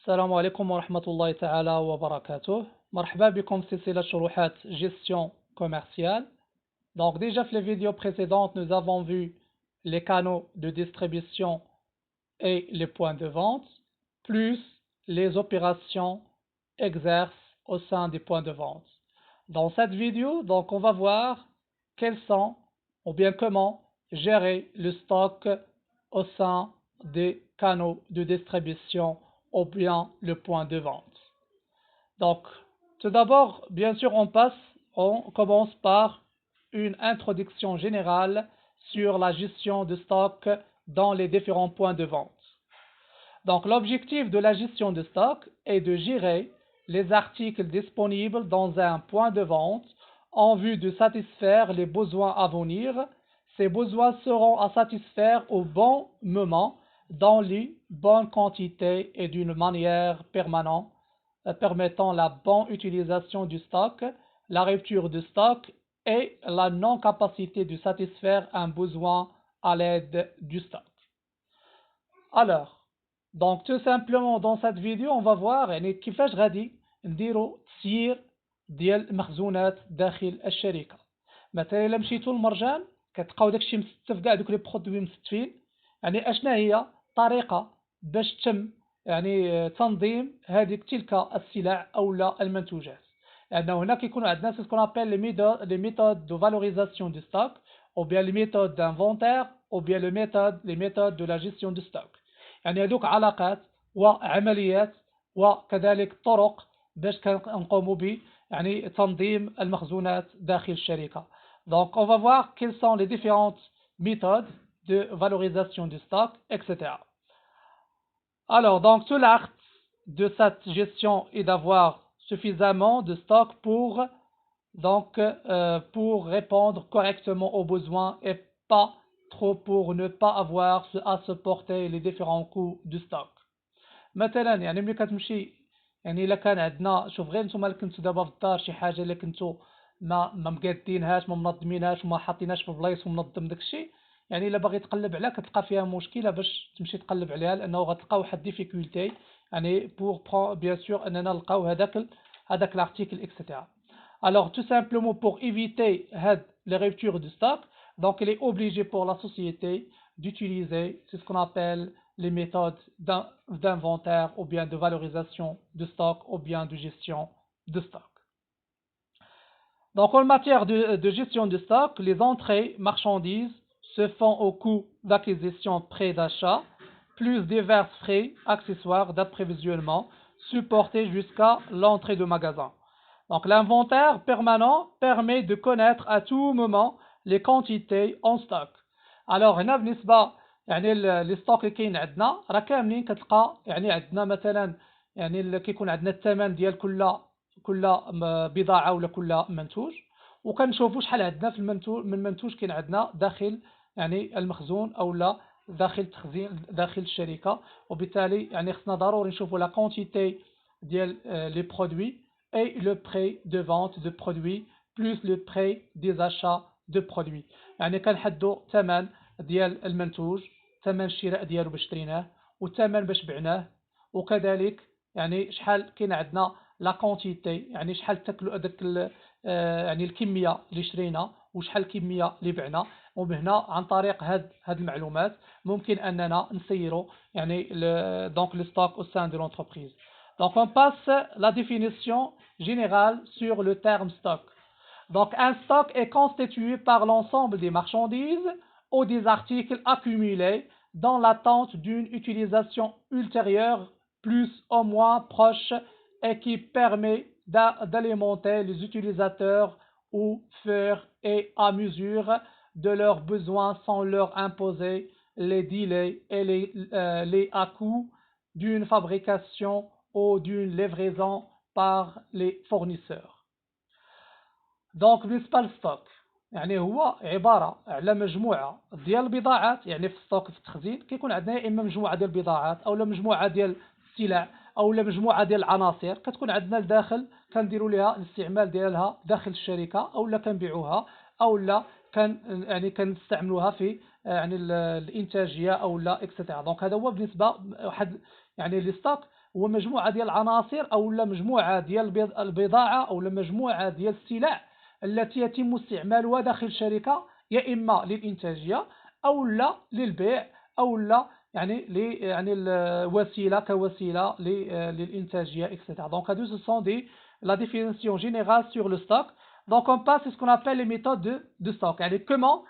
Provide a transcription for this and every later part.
السلام عليكم ورحمة الله تعالى وبركاته. مرحبا بكم في سلسلة شروحات gestion commerciale. Donc déjà في les vidéos précédentes, nous avons vu les canaux de distribution et les points de vente, plus les opérations exercées au sein des points de vente. Dans cette vidéo, donc on va voir quels sont ou bien comment gérer le stock au sein des canaux de distribution ou bien le point de vente. Donc, tout d'abord, bien sûr, on commence par une introduction générale sur la gestion de stock dans les différents points de vente. Donc, l'objectif de la gestion de stock est de gérer les articles disponibles dans un point de vente en vue de satisfaire les besoins à venir. Ces besoins seront à satisfaire au bon moment, dans les bonnes quantités et d'une manière permanente, permettant la bonne utilisation du stock, la rupture du stock et la non-capacité de satisfaire un besoin à l'aide du stock. Alors, donc tout simplement dans cette vidéo on va voir يعني كيفاش غادي نديرو تسيير ديال المخزونات داخل الشركة. مثلا الا مشيتو للمرجان كتلقاو داكشي مستف كاع دوك لي برودوي مستفين. يعني اشنا هي طريقة باش تم يعني تنظيم هذيك تلك السلع او لا المنتوجات. لان هنا كيكونوا عندنا سي سكون ابل لي ميثود دو فالوريزاسيون دو ستوك او بيان لي ميثود دانفونتير او بيان لي ميثود دو لا جيستيون دو ستوك. يعني هذوك علاقات وعمليات وكذلك طرق باش نقوموا ب يعني تنظيم المخزونات داخل الشركة. Donc on va voir quelles sont les différentes méthodes de valorisation du stock, etc. Alors donc tout l'acte de cette gestion est d'avoir suffisamment de stock pour répondre correctement aux besoins et pas trop pour ne pas avoir à supporter les différents coûts du stock. مثلا يعني ملي كتمشي يعني الا كان عندنا شوف غير نتوما اللي كنتو دابا في الدار شي حاجه اللي كنتو ما مقادينهاش ما منظمينهاش وما حاطيناش في بلايص ومنظم داكشي. يعني الا باغي تقلب عليها كتلقى فيها مشكله باش تمشي تقلب عليها لانه غتلقى واحد ديفيكولتي يعني بور بيان سور اننا نلقاو هذاك l'article etc. Alors tout simplement pour éviter les ruptures du stock, donc il est obligé pour la société d'utiliser ce qu'on appelle les méthodes d'inventaire ou bien de valorisation de stock ou bien de gestion de stock. Donc en matière de gestion de stock, les entrées marchandises se font au coût d'acquisition prix d'achat, plus divers frais accessoires d'approvisionnement supportés jusqu'à l'entrée de magasin. Donc l'inventaire permanent permet de connaître à tout moment les quantités en stock. Alors هنا بالنسبة يعني لي ستوك اللي كاين عندنا راه كاملين كتلقى يعني عندنا مثلا يعني اللي كيكون عندنا الثمن ديال كل بضاعة ولا كل منتوج وكنشوفوا شحال عندنا في المنتوج من منتوج كاين عندنا داخل يعني المخزون او لا داخل التخزين داخل الشركة. وبالتالي يعني خصنا ضروري نشوفوا لا كونتيتي ديال لي برودوي et le prix de vente de produits plus le prix des achats de produits. يعني كنحدوا ثمن ديال المنتوج ثمن الشراء ديالو باش شريناه والثمن باش بعناه وكذلك يعني شحال كاين عندنا لا كونتيتي يعني شحال تاكلوا هذاك يعني الكميه اللي شرينا وشحال الكميه اللي بعنا. وبهنا عن طريق هاد المعلومات ممكن اننا نسيروا يعني دونك لو ستوك au sein de l'entreprise. Donc on passe la définition générale sur le terme stock. Donc un stock est constitué par l'ensemble des marchandises ou des articles accumulés dans l'attente d'une utilisation ultérieure plus ou moins proche et qui permet d'alimenter les utilisateurs au fur et à mesure de leurs besoins sans leur imposer les délais et les à-coups d'une fabrication ou d'une livraison par les fournisseurs. Donc بالنسبة للستوك يعني هو عبارة على مجموعة ديال البضاعات. يعني في الستوك في التخزين كيكون عندنا يا اما مجموعة ديال البضاعات او لا مجموعة ديال السلع او لا مجموعة ديال العناصر كتكون عندنا لداخل كنديروا لها الاستعمال ديالها داخل الشركة او لا كنبيعوها او لا يعني كنستعملوها في يعني الانتاجية او لا اكسترا. دونك هذا هو بالنسبة واحد يعني لي ستوك هو مجموعة ديال العناصر أو لا مجموعة ديال البضاعة أو لا مجموعة ديال السلع التي يتم استعمالها داخل الشركة، يا إما للإنتاجية أو لا للبيع أو لا يعني الوسيلة كوسيلة للإنتاجية etc. Donc ce sont la définition générale sur le stock. Donc on passe à ce qu'on appelle les méthodes de stock. يعني comment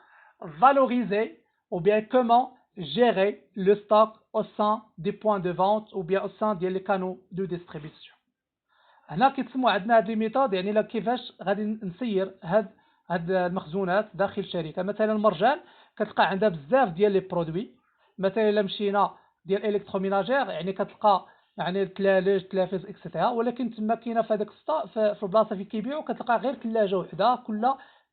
valoriser ou bien comment gérer le stock au sein des points de vente ou bien au sein des canaux de distribution. هنا كيتسموا عندنا هاد لي ميثود يعني كيفاش غادي نسير هاد المخزونات داخل الشركه. مثلا المرجان كتلقى عندها بزاف ديال لي برودوي، مثلا الا مشينا ديال الكتروميناجير يعني كتلقى يعني الثلاجات التلافز اكسيتيرا، ولكن تما كاينه في هذاك في البلاصه فين كيبيعوا كتلقى غير ثلاجه وحده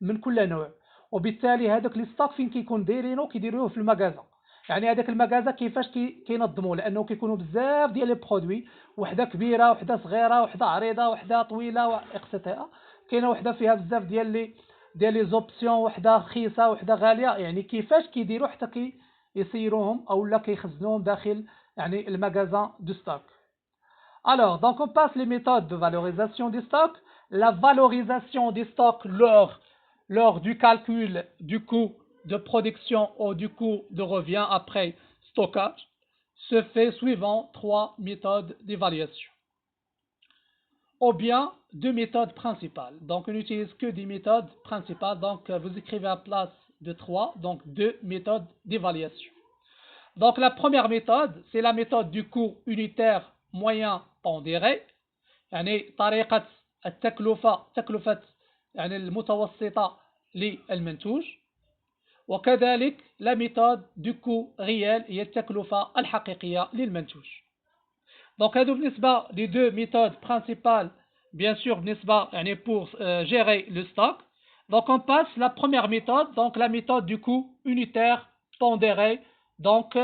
من كل نوع، وبالتالي هذاك لي ستوك فين كيكون دايرينو كيديروه في المغازه. يعني هذاك المغازه كيفاش كينظموا، لانه كيكونوا بزاف ديال لي برودوي، وحده كبيره وحده صغيره وحده عريضه وحده طويله اكسيتيرا، كاينه وحده فيها بزاف ديال لي زوبسيون، وحده رخيصه وحده غاليه. يعني كيفاش كيديروا حتى يسيروهم او لا كيخزنوهم داخل يعني المغازان دو ستوك. Alors, donc on passe les méthodes de valorisation des stocks. La valorisation des stocks lors du calcul du coût de production ou du coût de revient après stockage se fait suivant 3 méthodes d'évaluation. Ou bien 2 méthodes principales. Donc on n'utilise que des méthodes principales. Donc vous écrivez à place de 3, donc 2 méthodes d'évaluation. Donc la première méthode, c'est la méthode du coût unitaire moyen pondéré. يعني طريقة تكلفة يعني المتوسطة للمنتوج. وكذلك la méthode du coût réel هي التكلفة الحقيقية للمنتوج. Donc هذو بالنسبة les deux méthodes principales bien sûr بالنسبة يعني pour gérer le stock. Donc on passe la première méthode, donc la méthode du coût unitaire pondéré. Donc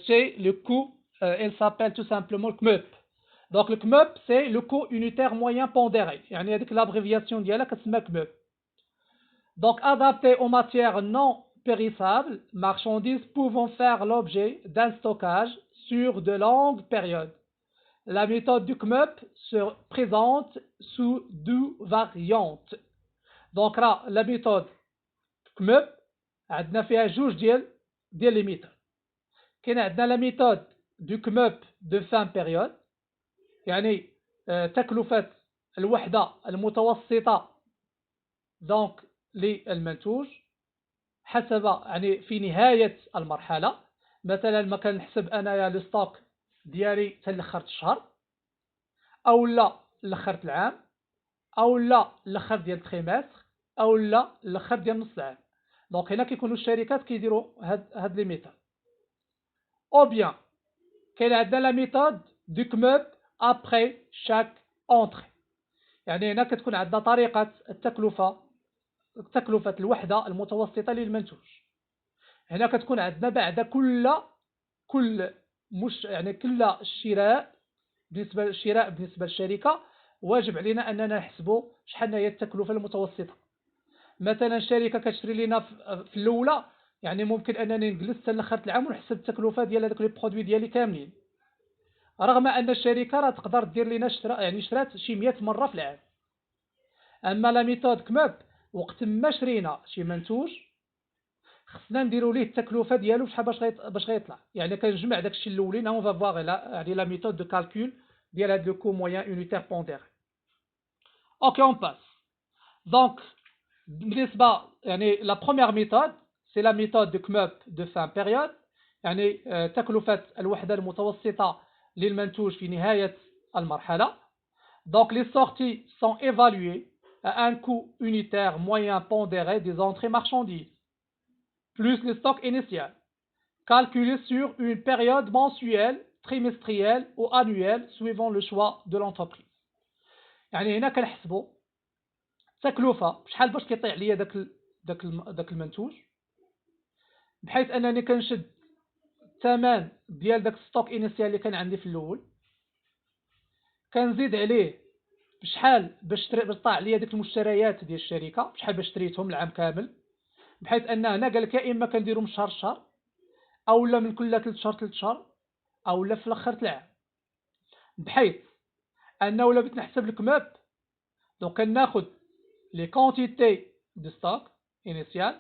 c'est le coût, elle s'appelle tout simplement le CMUP. Donc le CMUP c'est le coût unitaire moyen pondéré. يعني هذيك l'abréviation ديالها كتسمى CMUP. Donc adapté aux matières non périssables, marchandises pouvant faire l'objet d'un stockage sur de longues périodes. La méthode du CMUP se présente sous 2 variantes. Donc là, la méthode CMUP عندنا فيها جوج ديال لي ميثود. كاين عندنا la méthode du CMUP de fin période، يعني تكلفة الوحدة المتوسطة دونك للمنتوج حسب يعني في نهاية المرحلة. مثلا ما كنحسب انايا لو ستوك ديالي تلخرت الشهر او لا لخرت العام او لا لخرت ديال التريمستر او لا لخرت ديال نص العام. دونك هنا كيكونوا الشركات كيديروا هاد لي ميثود. او بيان كاين عندنا لا ميثود دو كموب ابري شاك اونتري، يعني هنا كتكون عندنا طريقة تكلفة الوحدة المتوسطة للمنتوج. هنا كتكون عندنا بعد كل شراء بالنسبة للشركة واجب علينا أننا نحسبوا شحال هي التكلفة المتوسطة. مثلا الشركة كتشري لنا في الأولى، يعني ممكن أنني نجلس حتى لاخر العام ونحسب التكلفة ديال هذوك لي برودوي ديالي كاملين، رغم أن الشركة راه تقدر دير لنا شرات شي 100 مرة في العام. أما لا ميثود كموب وقت ما شرينا شي منتوج خصنا نديروا ليه التكلفه ديالو شحال باش غيطلع. يعني كنجمع داكشي الاولين اون فافواغ يعني لا ميثود دو كالكول ديال هاد لو كو موين يونيتير بوندير. اوكي اون باس. دونك بالنسبه يعني لا بروميير ميثود سي لا ميثود دو كموب دو فان بيريود، يعني تكلفه الوحده المتوسطه للمنتوج في نهايه المرحله. دونك لي سورتي سون ايفالوي à un coût unitaire moyen pondéré des entrées marchandises plus le stock initial, calculé sur une période mensuelle, trimestrielle ou annuelle suivant le choix de l'entreprise. يعني هنا كنحسبوا تكلفة شحال باش كيطيح ليا داك المنتوج، بحيث انني كنشد الثمن ديال داك الستوك انيسيال اللي كان عندي في الاول، كنزيد عليه بشحال باش طلع ليا ديك المشتريات ديال الشركة، بشحال باش شريتهم العام كامل، بحيث ان هنا قال لك يا اما كنديرو من شهر لشهر او لا من كل 3 شهور او لا في الاخر العام. بحيث انه لو بغيت نحسب الكموب دونك كناخذ لي كونتيتي دو ستوك انيسيال،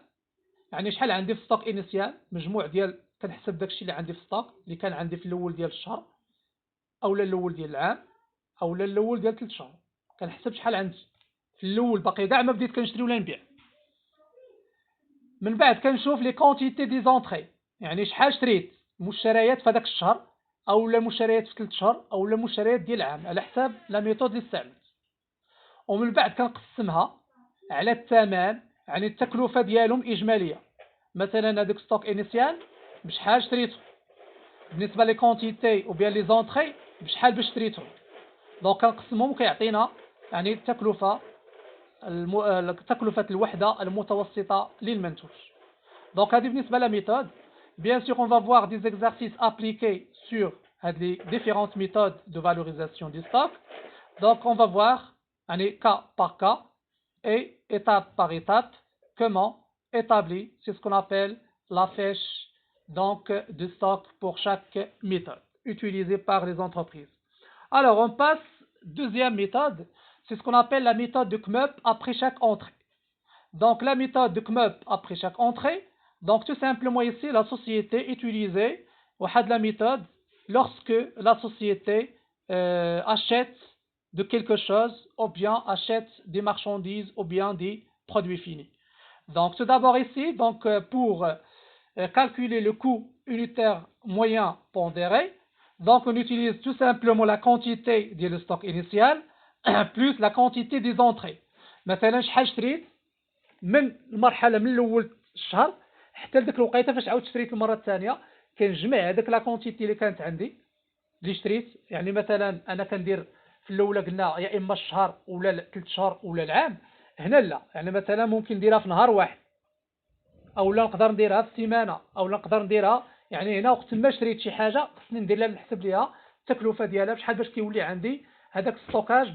يعني شحال عندي في ستوك انيسيال، مجموع ديال كنحسب داكشي اللي عندي في ستوك اللي كان عندي في الاول ديال الشهر اولا الاول ديال العام اولا الاول ديال 3 شهور، كنحسب شحال عندي في الاول باقي كاع ما بديت كنشري ولا نبيع. من بعد كنشوف لي كونتيتي دي زونطري، يعني شحال شريت مشتريات في هذاك الشهر اولا مشتريات في 3 شهور اولا مشتريات ديال العام على حساب لا ميثود اللي استعملت. ومن بعد كنقسمها على الثمن، يعني التكلفه ديالهم اجماليه. مثلا هذاك ستوك انيسيال بشحال شريته بالنسبه لي كونتيتي او بيان لي زونطري بشحال باش شريتهم، دونك كنقسمهم وكيعطينا يعني التكلفه تكلفة الوحدة المتوسطة للمنتوج. Donc, بالنسبة à la méthode, bien sûr, on va voir des exercices appliqués sur les différentes méthodes de valorisation du stock. Donc, on va voir, cas par cas et étape par étape, comment établir, c'est ce qu'on appelle la fiche donc, de stock pour chaque méthode utilisée par les entreprises. Alors, on passe deuxième méthode. C'est ce qu'on appelle la méthode de KMUP après chaque entrée. Donc, la méthode de KMUP après chaque entrée, donc tout simplement ici, la société utilisait la méthode lorsque la société achète de quelque chose ou bien achète des marchandises ou bien des produits finis. Donc, tout d'abord ici, donc, pour calculer le coût unitaire moyen pondéré, donc on utilise tout simplement la quantité du stock initial plus la quantité des entrées. مثلا شحال شريت من المرحله من الاول الشهر حتى لديك الوقيته فاش عاود شريت المره الثانيه، كنجمع هذاك لا كونتيتي اللي كانت عندي اللي شريت. يعني مثلا انا كندير في الاولى قلنا يا اما الشهر ولا 3 شهور ولا العام، هنا لا، يعني مثلا ممكن نديرها في نهار واحد او لا نقدر نديرها في سيمانه او لا نقدر نديرها، يعني هنا وقت ما شريت شي حاجه خصني ندير لها نحسب ليها التكلفه ديالها بشحال باش كيولي عندي هذاك الستوكاج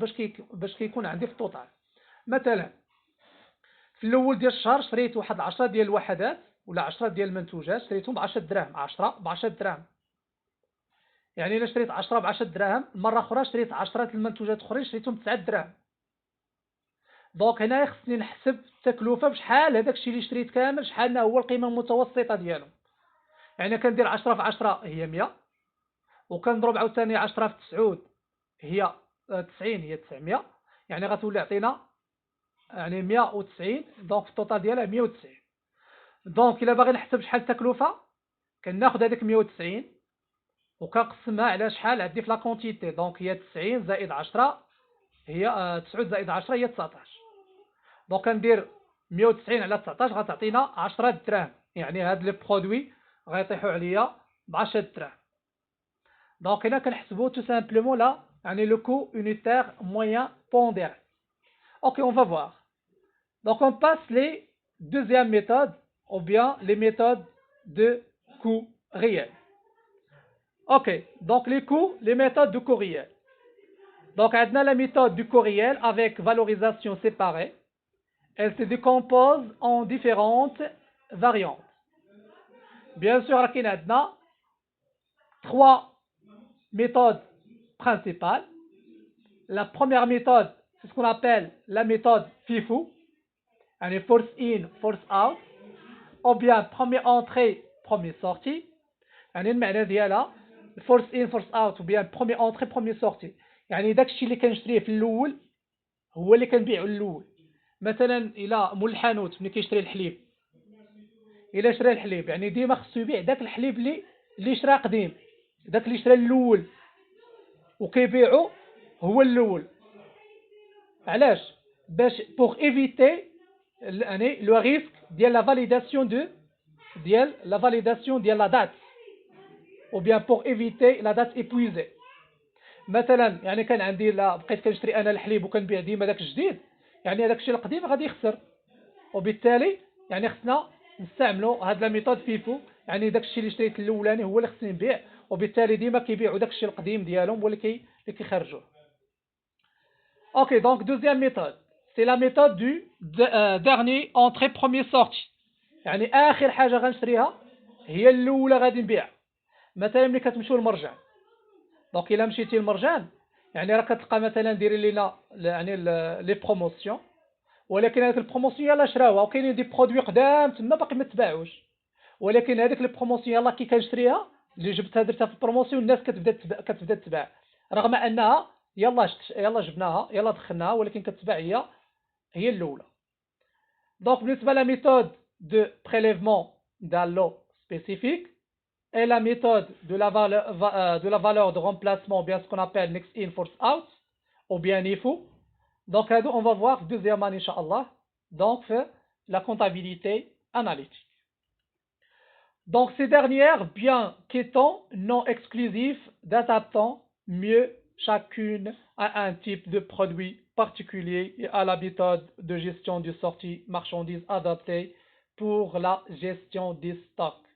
باش كيكون عندي في التوتال. مثلا في الاول ديال الشهر شريت واحد 10 ديال الوحدات ولا 10 ديال المنتوجات، شريتهم ب 10 دراهم، 10 ب 10 دراهم. يعني الا شريت 10 ب 10 دراهم، مره اخرى شريت 10 المنتوجات اخرين شريتهم ب 9 دراهم. دونك هنا خصني نحسب التكلفه بشحال هذاك الشيء اللي شريت كامل، شحال هو القيمه المتوسطه ديالو. يعني كندير 10 في 10 هي 100، وكنضرب عاوتاني 10 في 9 هي 90 هي 900، يعني غتولي عطينا يعني 190. دونك التوتال ديالها 190. دونك الا باغي نحسب شحال التكلفه كناخذ هذيك 190 وكنقسمها على شحال عندي في لا كونتيتي، دونك هي 90 زائد 10 هي 9 زائد 10 هي 19. دونك كندير 190 على 19 غتعطينا 10 دراهم، يعني هاد لي برودوي غيطيحوا عليا ب 10 دراهم. دونك هنا كنحسبوا tout simplement là يعني le coût unitaire moyen pondéré. Ok, on va voir. Donc on passe les deuxièmes méthodes ou bien les méthodes de coût réel. Ok, donc les coûts, les méthodes de coût réel. Donc on a la méthode du coût réel avec valorisation séparée. Elle se décompose en différentes variantes. Bien sûr, on a 3 méthodes principales. La première méthode, c'est ce qu'on appelle la méthode FIFO, يعني force in, force out, ou bien première entrée, première sortie. يعني المعنى ديالها force in, force out, ou bien première entrée, première sortie. يعني داكشي اللي كنشريه في الاول هو اللي كنبيعو الاول. مثلا الى مول الحانوت ملي كيشري الحليب، الى شرا الحليب يعني ديما خصو يبيع داك الحليب اللي شرا قديم، داك اللي شرا الاول وكيبيعو هو الاول. علاش؟ باش pour éviter يعني le risque ديال la validation ديال la date ou bien pour éviter la date épuisée. مثلا يعني كان عندي لا بقيت كنشري انا الحليب وكنبيع ديما داك الجديد، يعني هذاك الشيء القديم غادي يخسر، وبالتالي يعني خصنا نستعملوا هاد لا ميثود فيفو، يعني داك الشيء اللي شريت الاولاني هو اللي خصني نبيع، وبالتالي ديما كيبيعوا داك الشيء القديم ديالهم هو اللي كيخرجوه. Ok, donc deuxième méthode, c'est la méthode du dernier entrée premier sortie. يعني آخر حاجة غنشريها هي الأولى غادي نبيع. مثلا ملي كتمشيو للمرجع، دونك الا مشيتي للمرجان يعني راه كتلقى مثلا ديري لينا يعني لي بروموسيون، ولكن هذيك البروموسيون يلاه شراوها وكاينين دي برودوي قدام تما باقي ما تباعوش، ولكن هذيك لي بروموسيون يلاه كي كنشريها اللي جبتها درتها في البروموسيون الناس كتبدا تباع رغم انها يلا جبناها يلا دخلناها ولكن كتباع هي الاولى. دونك بالنسبه لا ميثود دو بريليفمون d'un lot spécifique et la méthode de la valeur de remplacement, bien ce qu'on appelle next in force out ou bien NIFO. Donc on va voir deuxième année inchallah donc la comptabilité analytique. Donc ces dernières, bien qu'étant non exclusives, d'adaptant mieux chacune à un type de produit particulier et à la méthode de gestion du sortie marchandises adaptée pour la gestion des stocks.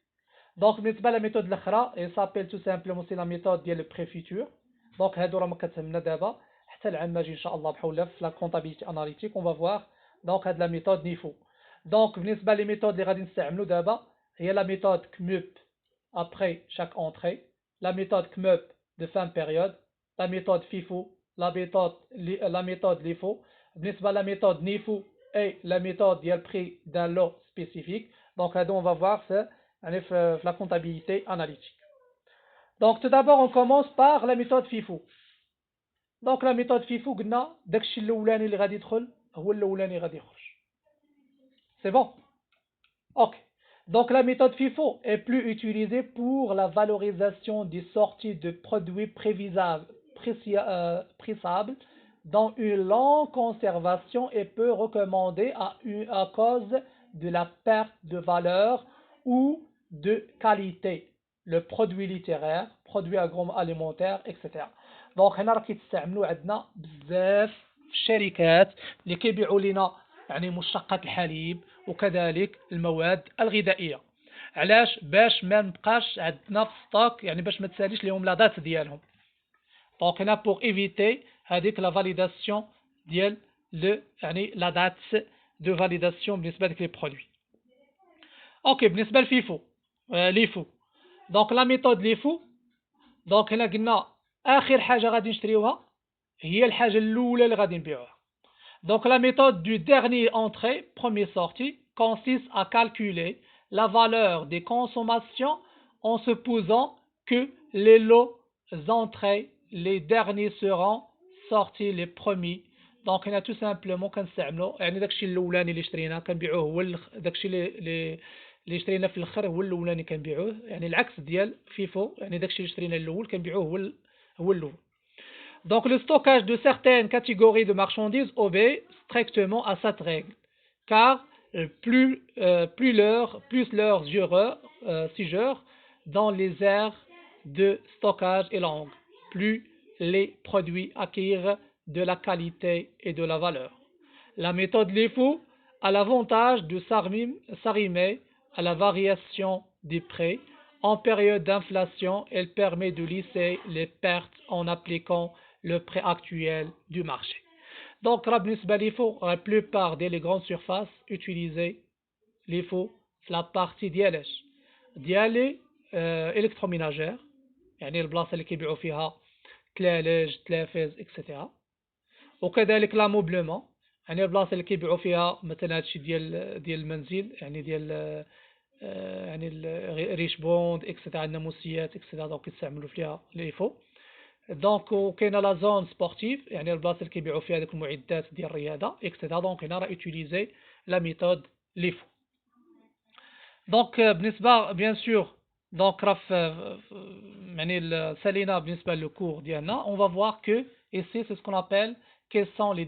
Donc بالنسبه للميثود الاخرى هي s'appelle tout simplement c'est la méthode ديال البريفيتور. دونك هادو راه ما كتهمنا دابا حتى العام ماجي ان شاء الله بحول الله في لا كونطابيليتي اناليتيك اون فوا دونك هاد لا ميثود نيفو. دونك بالنسبه لي ميثود اللي غادي نستعملوا دابا هي لا ميثود كموب après chaque entrée, la méthode كموب de fin période, la méthode FIFO, la méthode LIFO. بالنسبه la méthode NIFO et la méthode ديال prix d'un lot spécifique. Donc هادو on va voir c'est la comptabilité analytique. Donc tout d'abord on commence par la méthode FIFO. Donc la méthode FIFO قلنا داكشي الاولاني اللي غادي يدخل هو الاولاني غادي يخرج. C'est bon? OK. Donc la méthode FIFO est plus utilisée pour la valorisation des sorties de produits prévisables dans une longue conservation et peut recommander à cause de la perte de valeur ou de qualité, le produit littéraire, produit agroalimentaire, etc. Donc هنا راه كيتستعملوا عندنا بزاف في الشركات اللي كيبيعوا لنا يعني مشتقات الحليب وكذلك المواد الغذائيه. علاش؟ باش ما نبقاش عندنا في ستوك يعني باش ما تساليش لهم لا دات ديالهم. دونك هنا بور ايفيتي هذيك لا فاليداسيون ديال لو يعني لا دات دو فاليداسيون بالنسبه لك لي برودوي. اوكي بالنسبه للفيفو ليفو دونك لا ميثود ليفو دونك هنا قلنا اخر حاجه غادي نشريوها هي الحاجه الاولى اللي غادي نبيعوها. Donc la méthode du dernier entrée, premier sorti, consiste à calculer la valeur des consommations en supposant que les lots entrées, les derniers seront sortis les premiers. Donc هنا tout simplement كنستعملوا يعني داكشي الاولاني اللي شريناه كنبيعوه هو داكشي اللي شرينا في الاخر هو الاولاني كنبيعوه يعني العكس ديال فيفو يعني داكشي اللي شرينا الاول كنبيعوه هو الاول. Donc le stockage de certaines catégories de marchandises obéit strictement à cette règle, car plus leurs sigeurs dans les aires de stockage est longue, plus les produits acquièrent de la qualité et de la valeur. La méthode LIFO a l'avantage de s'arrimer à la variation des prix. En période d'inflation, elle permet de lisser les pertes en appliquant le prix actuel du marché. Donc, la plupart des grandes surfaces utilisent l'IFO, la partie ديال électroménagère يعني البلاصة اللي كيبيعوا فيها تلاجة تلافز etc. وكذلك لاموبلمون يعني البلاصة اللي كيبيعوا فيها مثلا هادشي ديال المنزل يعني ديال يعني الريش بوند etc. الناموسيات etc. دونك كيستعملوا فيها ليفو. دونك وكاينه لا زون سبورتيف يعني البلاصه اللي كيبيعوا فيها ديك المعدات ديال الرياضه اكسترا دونك هنا راه اوتيليزي لا ميثود ليفو. دونك بالنسبه بيان سور دونك راه يعني سالينا بالنسبه لو كور ديالنا اون فا فوار كو اي سي ce qu'on appelle quels sont les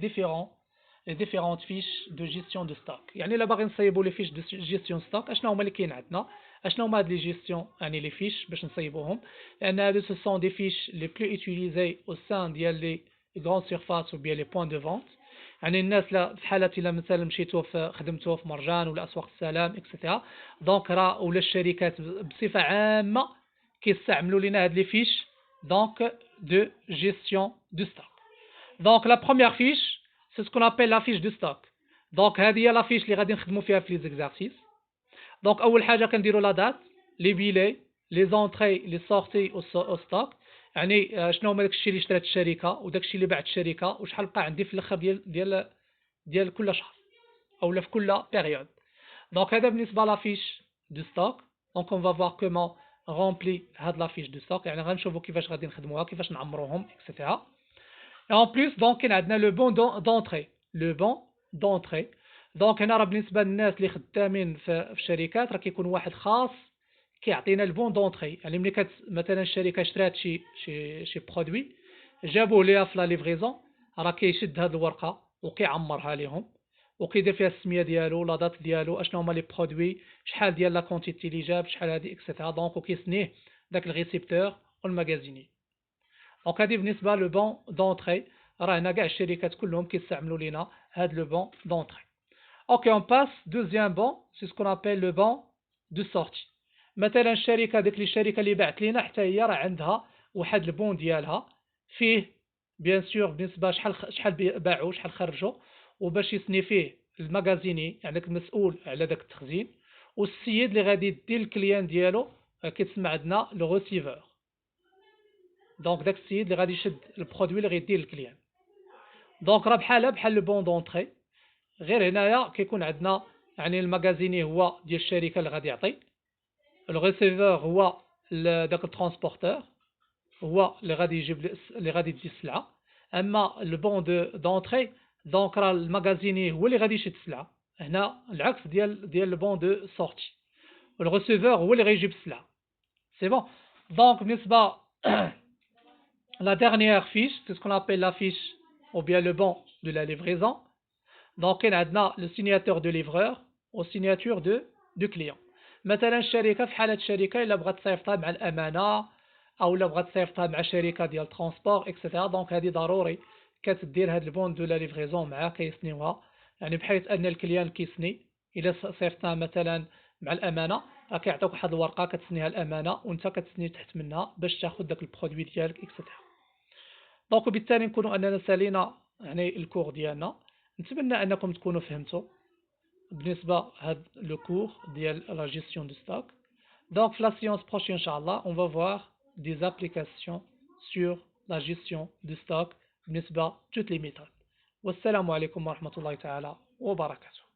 différentes fiches de gestion de stock. يعني الا باغي نصايبوا لي فيش دو جيستيون ستوك اشنو هما اللي كاين عندنا اشنو هما هاد لي جيستيون يعني لي فيش باش نصايبوهم لان هادو سو سون دي فيش لي بلو اوتيليزي او سان ديال لي غران سيرفاس و بيان لي بوين دو فونت. يعني الناس لا في حالة الا مثلا مشيتو خدمتو في مرجان ولا اسواق السلام اكسيتيرا دونك راه ولا الشركات بصفه عامه كيستعملوا لنا هاد لي فيش دونك دو جيستيون دو ستوك. دونك لا بروميير فيش c'est ce qu'on appelle la fiche de stock. Donc هذه هي لا فيش اللي غادي نخدموا فيها في لي زيكزارسيس. دونك اول حاجه كنديروا لا دات لي بيلي لي زونطري لي سورتي او ستوك يعني شنو هما داكشي اللي اشترات الشركه وداكشي اللي باعت الشركه وشحال بقى عندي في الاخر ديال كل شهر اولا في كل بيريود. دونك هذا بالنسبه لافيش دو ستوك. دونك اون فا فوار كومون رومبلي هاد لافيش دو ستوك، يعني غنشوفوا كيفاش غادي نخدموها كيفاش نعمروهم اكسيتيرا. Et en plus donc كاين عندنا لو بون دونطري، لو بون دونطري. دونك هنا راه بالنسبه للناس اللي خدامين في الشركات راه كيكون واحد خاص كيعطينا البون دونطري، يعني ملي مثلا الشركه اشترات شي برودوي جابوه ليها في لا ليفريزون، راه كيشد هاد الورقه وكيعمرها ليهم وكيدير فيها السميه ديالو لا دات ديالو اشنو هما لي برودوي شحال ديال لا كونتيتي اللي جاب شحال هادي اكسيتيرا. دونك وكيسنيه داك الريسيبتور والماغازيني. دونك هادي بالنسبه لو بون دونطري، راه هنا كاع الشركات كلهم كيستعملوا لينا هاد لو بون دونطري. اوكي اون باس دوزيام بون سي سكون ابل لو بون دو سورتي. مثلا الشركه ديك الشركه اللي باعت لينا حتى هي راه عندها واحد البون ديالها فيه بيان سور بالنسبه شحال باعوا شحال خرجوا وباش يسني فيه الماغازيني يعني المسؤول على داك التخزين والسيد اللي غادي يدي الكليان ديالو كيتسمى عندنا لو ريسيفور. دونك داك السيد اللي غادي يشد البرودوي اللي غيديه للكليان. دونك راه بحال لو بون دونطري، غير هنايا كيكون عندنا يعني الماغازيني هو ديال الشركه اللي غادي يعطي، الريسيفور هو داك الترونسبورتور هو اللي غادي يجيب اللي غادي يدي السلعه. اما البون دونطري دونك راه الماغازيني هو اللي غادي يشد السلعه، هنا العكس ديال البون دو سورتي، والريسيفور هو اللي غيجيب السلعه. سي بون. دونك بالنسبه la dernière fiche, c'est ce qu'on appelle la fiche ou bien le bon de la livraison. Donc, on a le signature de livreur ou signature de client. مثلا الشركة في حالة الشركة إلا بغات تصيفطها مع الأمانة أو إلا بغات تصيفطها مع شركة ديال ترونسبور إكسيتيرا. دونك هذه ضروري كتدير هاد البون دو لا ليفريزون معاه كيسنيوها، يعني بحيث أن الكليان كيسني إلا صيفطها مثلا مع الأمانة راه كيعطيوك واحد الورقة كتسنيها الأمانة وأنت كتسني تحت منها باش تاخد داك البرودوي ديالك إكسيتيرا. دونك وبالتالي نكونوا اننا سالينا يعني الكور ديالنا. نتمنى انكم تكونوا فهمتوا بالنسبه هاد لو كور ديال لا جيستيون دو ستوك. دونك في لا سيونس بروشين ان شاء الله on va voir des applications sur la gestion du stock بالنسبه toutes les méthodes. والسلام عليكم ورحمه الله تعالى وبركاته.